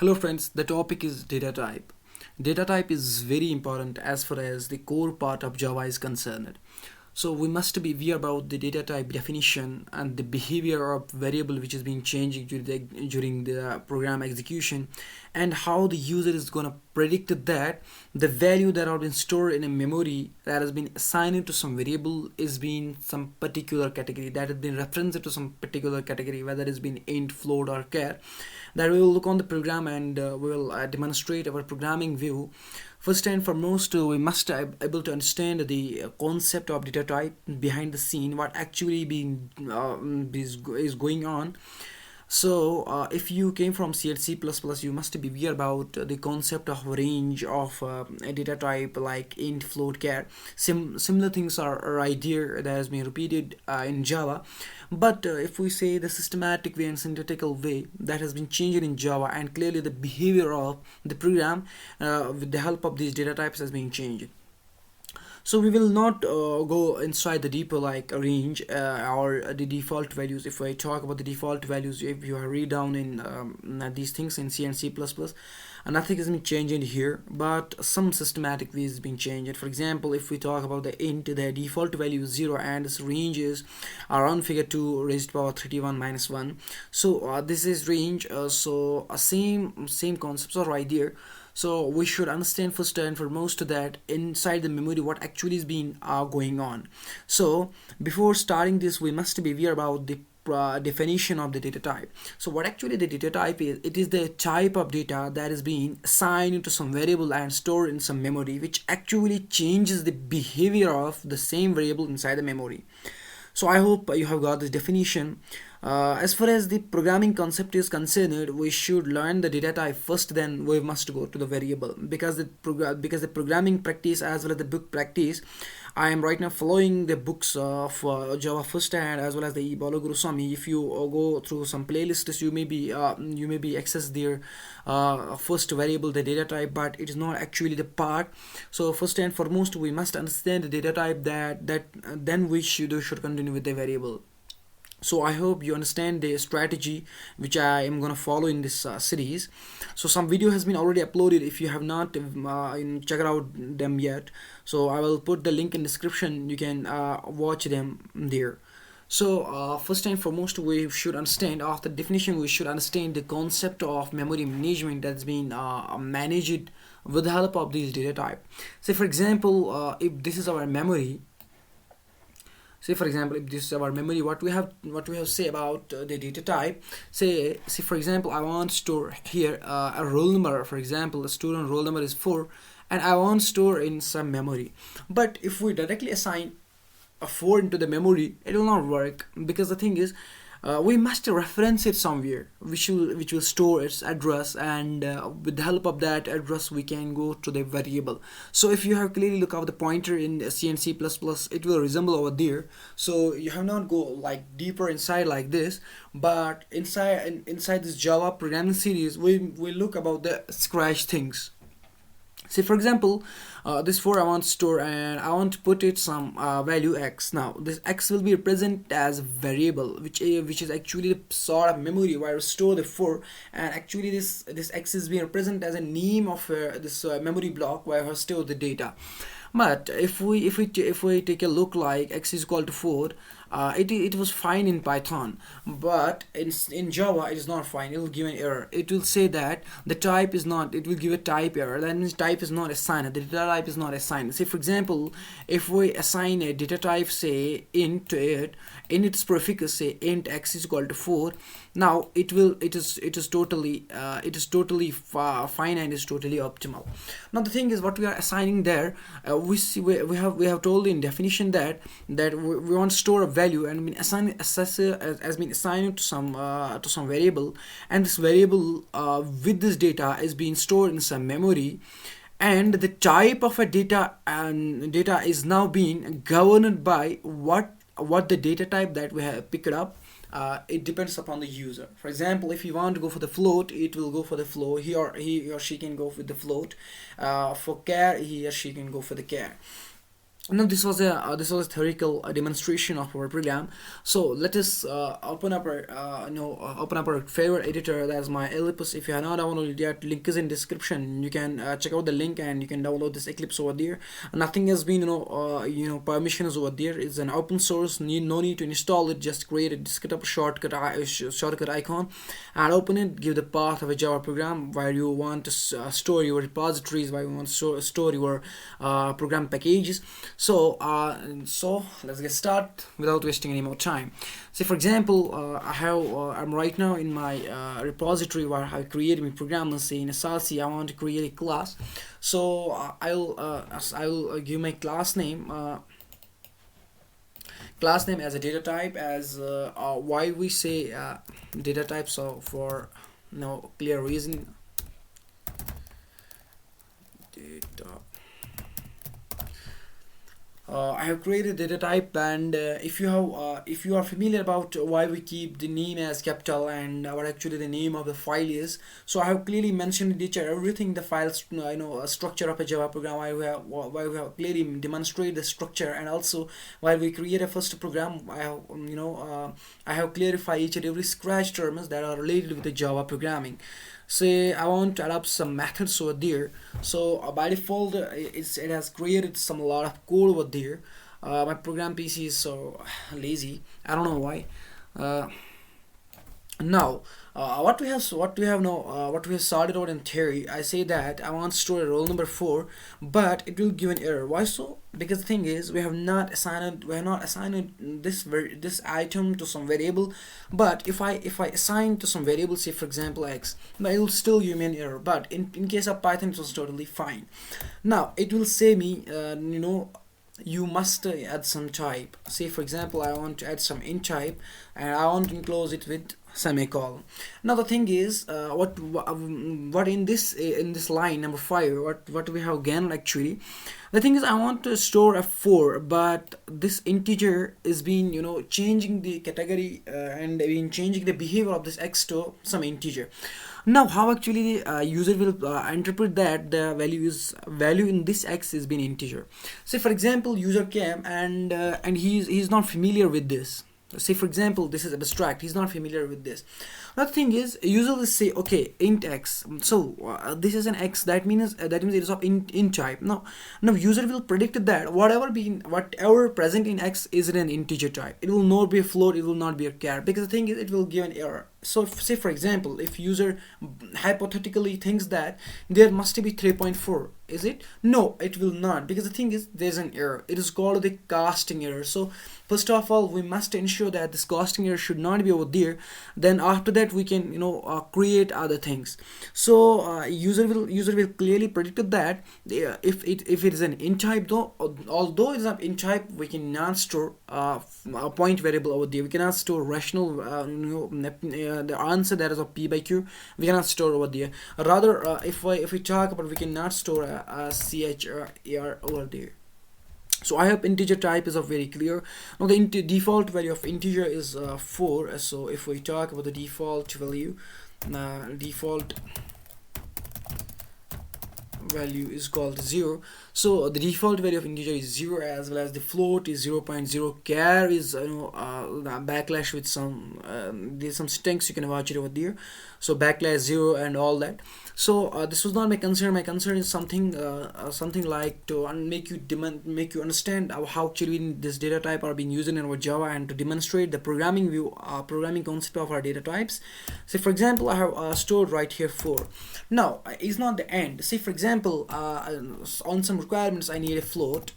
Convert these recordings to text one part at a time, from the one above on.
Hello friends, the topic is data type. Data type is very important as far as the core part of Java is concerned. So we must be aware about the data type definition and the behavior of variable which is being changing during the program execution, and how the user is going to predict that the value that are been stored in a memory that has been assigned to some variable is being some particular category that has been referenced to some particular category, whether it's been int, float or char. That we will look on the program, and we will demonstrate our programming view. First and foremost, we must able to understand the concept of data type behind the scene, what actually is going on. So, if you came from C and C++, you must be aware about the concept of range of a data type like int, float, char. Similar things are right here that has been repeated in Java. But if we say the systematic way and syntactical way that has been changed in Java, and clearly the behavior of the program with the help of these data types has been changed. So we will not go inside the deeper like range or the default values. If I talk about the default values, if you are read down in these things in C and C++, nothing has been changed here, but some systematic ways has been changed. For example, if we talk about the int, the default value is 0 and its range is around figure 2 raised to power 31 minus 1. So this is range. Same concepts are right there. So we should understand first and foremost that inside the memory what actually is being going on. So before starting this, we must be aware about the definition of the data type. So what actually the data type is, it is the type of data that is being assigned to some variable and stored in some memory, which actually changes the behavior of the same variable inside the memory. So I hope you have got this definition. As far as the programming concept is concerned, we should learn the data type first, then we must go to the variable, because the programming practice as well as the book practice, I am right now following the books of Java first hand as well as the Bala Guru Swami. If you go through some playlists, you may be access their first variable, the data type, but it is not actually the part. So first and foremost, we must understand the data type, that then we should continue with the variable. So I hope you understand the strategy which I am gonna follow in this series. So some video has been already uploaded. If you have not check out them yet, so I will put the link in description. You can watch them there. So first and foremost, we should understand, after definition, we should understand the concept of memory management that's been managed with the help of this data type. Say for example, if this is our memory, if this is our memory, what we have say about the data type. Say for example, I want to store here a roll number. For example, the student roll number is 4, and I want to store in some memory. But if we directly assign a 4 into the memory, it will not work, because the thing is, we must reference it somewhere which will store its address, and with the help of that address we can go to the variable. So if you have clearly look at the pointer in C and C++, it will resemble over there. So you have not go like deeper inside like this, but inside this Java programming series, we look about the scratch things. Say for example, this 4 I want to store, and I want to put it some value x. Now this x will be represented as a variable, which is actually the sort of memory where I store the 4, and actually this x is being represented as a name of this memory block where I store the data. But if we take a look like x is equal to 4, it was fine in Python, but in Java it is not fine. It will give an error. It will say that the type is not. It will give a type error. That means type is not assigned. The data type is not assigned. Say for example, if we assign a data type, say int to it, in its prefix say int x is equal to 4. Now it is totally fine and is totally optimal. Now the thing is, what we are assigning there, we have told in definition that we want to store a value, and been assigned assessor has been assigned to some variable, and this variable with this data is being stored in some memory, and the type of a data is now being governed by what the data type that we have picked up. It depends upon the user. For example, if you want to go for the float, it will go for the float. He or she can go with the float. For char, he or she can go for the char. Now this was a theoretical demonstration of our program. So let us open up our open up our favorite editor. That's my Ellipse. If you have not downloaded yet, link is in description. You can check out the link and you can download this Eclipse over there. Nothing has been permissions over there. It's an open source. No need to install it. Just create a desktop shortcut icon and open it. Give the path of a Java program where you want to store your repositories, where you want to store your program packages. So let's get started without wasting any more time. Say for example, I'm right now in my repository where I created my program. Let's say in SRC I want to create a class. So I'll give my class name as a data type, as why we say data type. So for no clear reason, data. I have created data type, and if you are familiar about why we keep the name as capital and what actually the name of the file is, so I have clearly mentioned in detail everything the files structure of a Java program, why we have clearly demonstrated the structure, and also while we create a first program, I have clarified each and every scratch terms that are related with the Java programming. Say I want to add up some methods over there. So by default it has created some lot of code over there. My program PC is so lazy, I don't know why. Now what we have sorted out in theory, I say that I want to store a roll number 4, but it will give an error. Why so? Because the thing is, we have not assigned this item to some variable. But if I assign to some variable, say for example x, now it will still give me an error. But in case of Python, it was totally fine. Now it will say me you must add some type. Say for example, I want to add some int type and I want to enclose it with semicolon. Now the thing is, what in this line number 5, what we have gained actually. The thing is, I want to store a 4, but this integer is being changing the category and being changing the behavior of this x to some integer. Now how actually the user will interpret that the value in this x is being integer. Say for example, user came and he's not familiar with this. Say for example, this is abstract, he's not familiar with this. The thing is, user will say okay, int x, so this is an x, that means it is of int type. Now user will predict that whatever present in x is in an integer type. It will not be a float, it will not be a char, because the thing is, it will give an error. So say for example, if user hypothetically thinks that there must be 3.4, is it? No, it will not, because the thing is, there's an error. It is called the casting error. So first of all, we must ensure that this casting error should not be over there. Then after that, we can create other things. So user will clearly predict that if it is an int type, though, although it is an int type, we cannot store a point variable over there. We cannot store rational the answer that is of p by q, we cannot store over there. Rather, if we talk about, we cannot store a char over there. So I hope integer type is very clear. Now the default value of integer is 4. So if we talk about the default value, default value is called 0. So the default value of integer is 0, as well as the float is 0.0. Char is backslash with some there's some strings, you can watch it over there. So backslash 0 and all that. So this was not my concern. My concern is something like to make you understand how actually this data type are being used in our Java, and to demonstrate the programming concept of our data types. Say for example, I have stored right here 4. Now it's not the end. Say for example, on some requirements I need a float.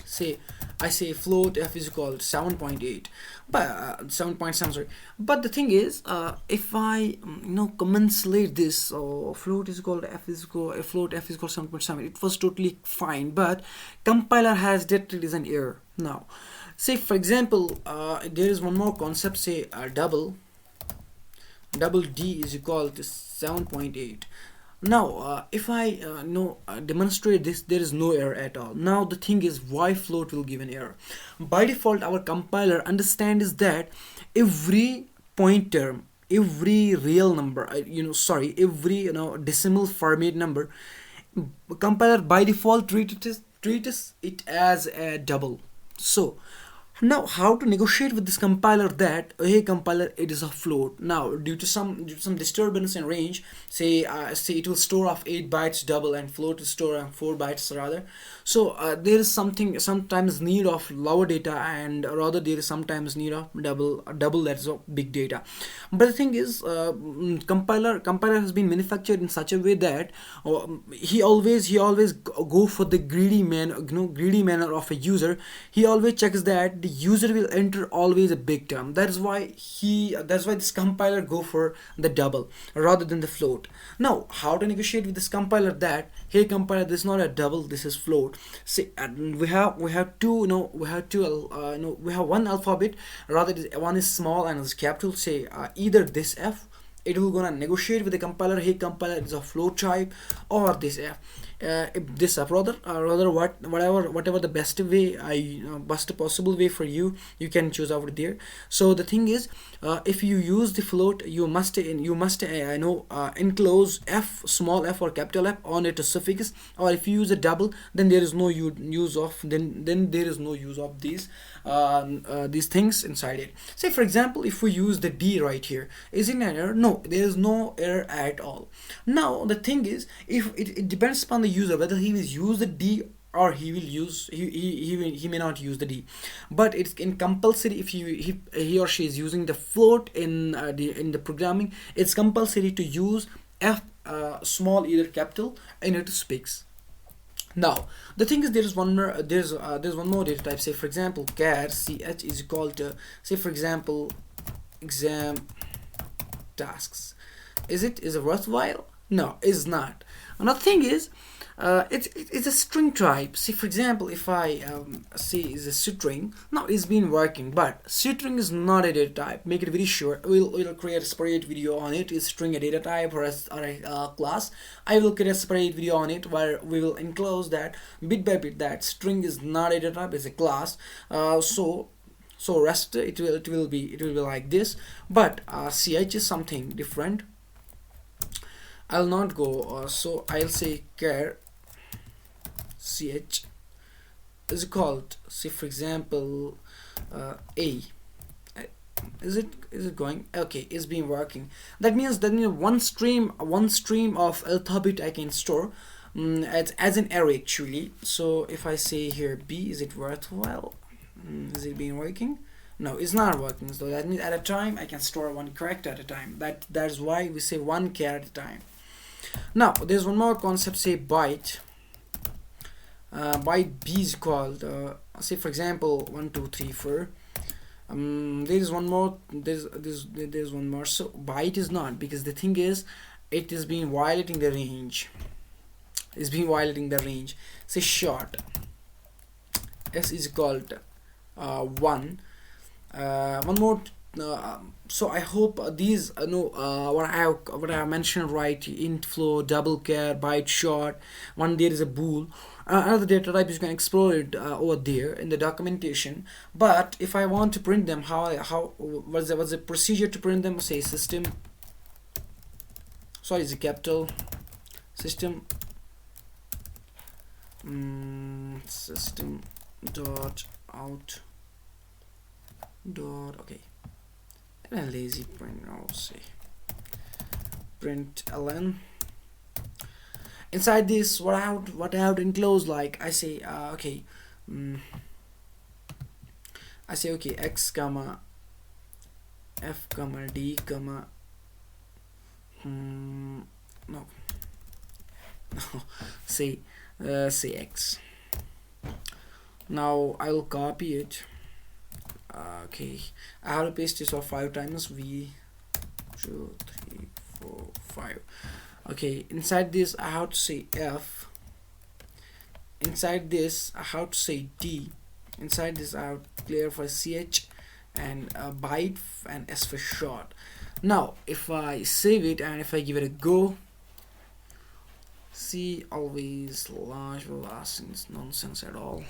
Say I say float f is equal to 7.8, but 7.7, sorry. But the thing is, if I commensulate this, so float is equal to f is equal float f is equal to 7.7, it was totally fine. But compiler has detected is an error. Now, say for example, there is one more concept. Say double d is equal to 7.8. Now if I demonstrate this, there is no error at all. Now the thing is, why float will give an error? By default, our compiler understands that every point term, every real number, every decimal format number, compiler by default treat it as treats it as a double. So now how to negotiate with this compiler that, hey compiler, it is a float. Now due to some disturbance in range, say it will store of 8 bytes double and float will store of 4 bytes rather. So there is sometimes need of lower data, and rather there is sometimes need of double that's of big data. But the thing is, compiler has been manufactured in such a way that he always go for the greedy manner of a user. He always checks that the user will enter always a big term. That's why this compiler go for the double rather than the float. Now how to negotiate with this compiler that, hey compiler, this is not a double, this is float. See, we have two, we have one alphabet, rather one is small and is capital. Say either this F, it will gonna negotiate with the compiler, hey compiler, it's a float type, or this F. If this F, rather whatever the best way, best possible way for you, you can choose over there. So the thing is, if you use the float, you must enclose F, small f or capital F on it, a suffix. Or if you use a double, then there is no use of these things inside it. Say for example, if we use the D right here, is it an error? No, there is no error at all. Now the thing is, if it depends upon the user whether he will use the D or he may not use the D. But it's in compulsory, if he or she is using the float in the programming, it's compulsory to use F, small either capital, in it speaks. Now the thing is, there's one more data type. Say for example, char ch is equal to, say for example, exam tasks. Is it worthwhile? No, it's not. Another thing is, it's a string type. See for example, if I say is a string, now it's been working, but string is not a data type. Make it very sure. We'll create a separate video on it. Is string a data type or a class? I will create a separate video on it where we will enclose that bit by bit that string is not a data type, it's a class. So rest it will be like this. But ch is something different. I'll not go, so I'll say char ch is called, say for example, a. Is it going? Okay, it's been working. That means one stream of alphabet I can store as an array actually. So if I say here B, is it worthwhile? Is it been working? No, it's not working. So that means at a time I can store one character at a time. That's why we say one char at a time. Now there's one more concept, say byte. Byte B is called, say for example 1 2 3 4. There's one more. There's one more. So byte is not, because the thing is, it is being violating the range. It's being violating the range. Say short. S is called 1. One more. So I hope these what I have mentioned right: int, float, double char, byte, short. One there is a bool. Another data type, you can explore it over there in the documentation. But if I want to print them, what's the procedure to print them? Say system. Sorry, it's a capital system. System dot out dot, okay, and a lazy print. I'll say print ln. Inside this, what I have to enclose, like I say, okay, I say okay, x comma f comma d comma no say x. Now I will copy it. Okay, I have to paste this off 5 times. V 2 3 4 5. Okay, inside this I have to say F. Inside this I have to say D. Inside this I have to clarify CH and byte and S for short. Now if I save it and if I give it a go, see, always large velocity, nonsense at all.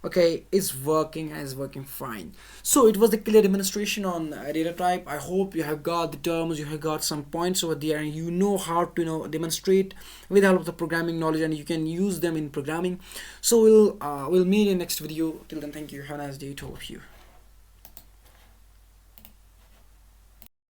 okay, is working and is working fine. So it was the clear demonstration on data type. I hope you have got the terms, you have got some points over there, and you know how to demonstrate with the help of the programming knowledge, and you can use them in programming. So we'll meet in next video. Till then, thank you, have a nice day to all of you.